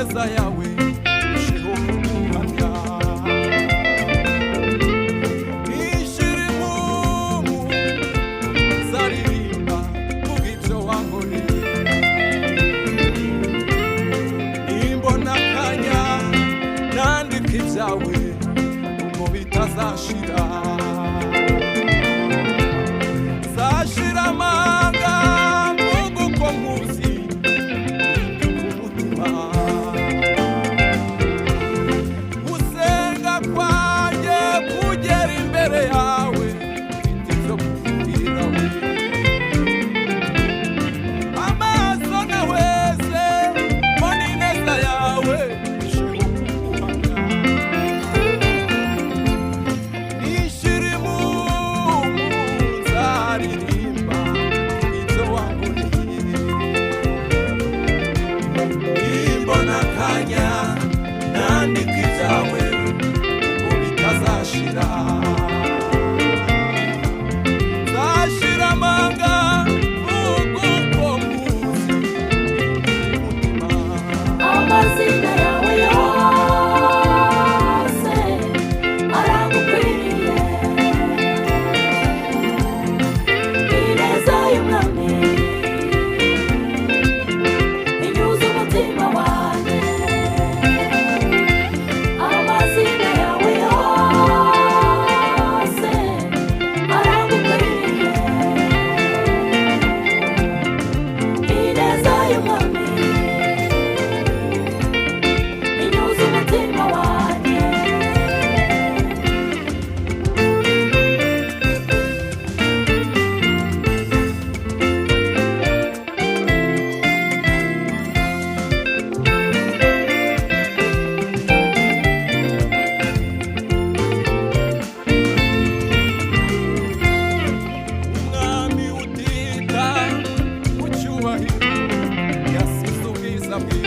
ineza yawe ishiho kuguhamya. Nishira impumu zaririmba kubw'ibyo wankoreye, nimbona akanya nandika ibyawe ngo bitazashira. Zashira amanga mvuga uko nkuzi ku mutima, gusenga kwanjye kugera imbere yawe mfite ibyo kukubwira we. Amaso naweze mbona ineza yawe ishiho kuguhamya. Nishira impumu zaririmba ibyo wankoreye, nimbona akanya nandika ibyawe ngo bitazashira. Zashira amanga mvuga uko nkuzi ku mutima. Amazina yawe yose aragukwiriye, ineza y'umwami inyuze umutima wanjye. Amazina yawe yose aragukwiriye, ineza y'umwami inyuze umutima wanjye. Umwami utita ku cyubahiro yasize ubwiza bwe,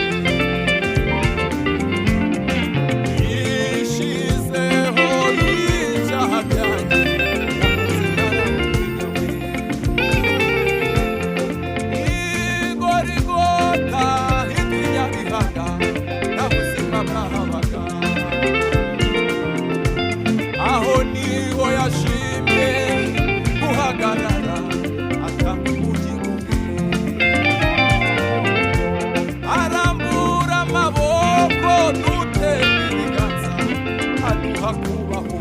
yishizeho ibyaha byanjye yakoze ntaramumenya we. Igorigota hitwa Nyabihaga nta buzima bwahabaga, aho niho yashimye guhagarara atanga ubugingo bwe. Arambura amaboko dutera ibiganza aduha kubaho.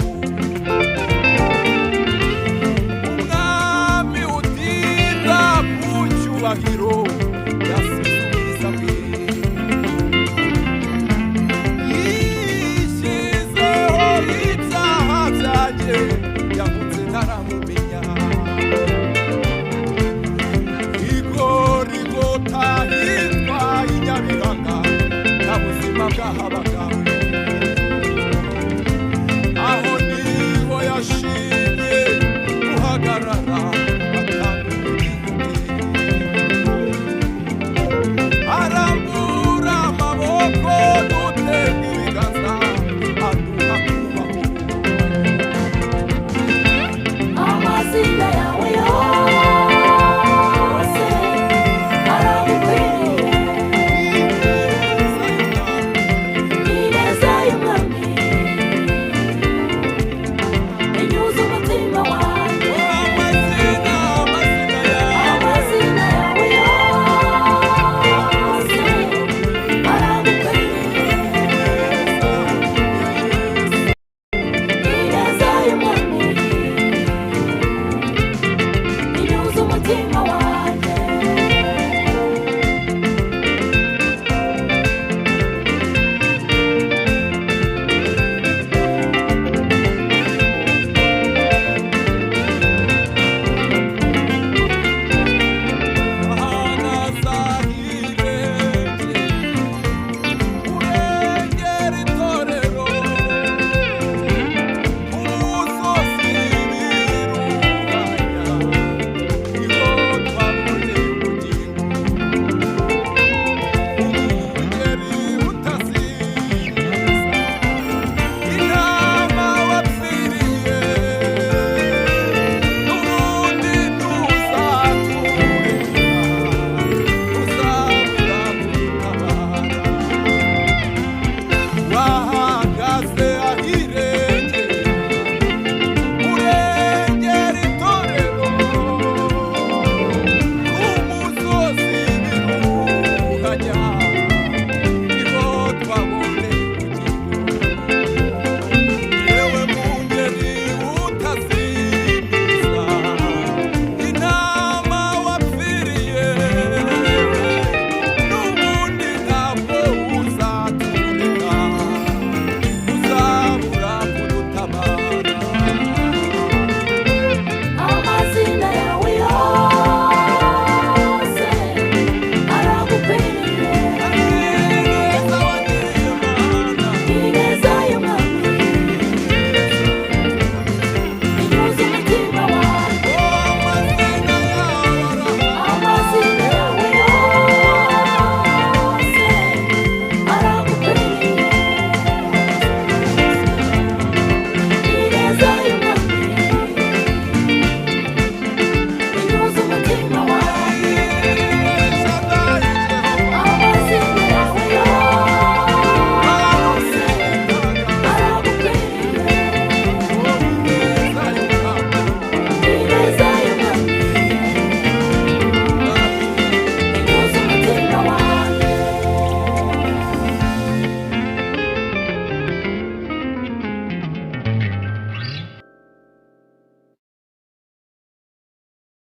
Umwami utinda ku cyubahiro yasize ubwiza bwe, yishyizeho ibyaha byanjye yahunze ntaramumenya. Igorigota hitwa Nyabihaga nta buzima bwahabaga we, aho niho yashimye guhagarara atanga ubugingo bwe. Arambura amaboko dutega ibiganza aduha kubaho. Amazina yawe yose aragukwiriye, ineza y'umwami inyuze umutima wanjye. Amazina yawe Amazina yawe yose aragukwiriye, ineza y'umwami inyuze umutima wanjye.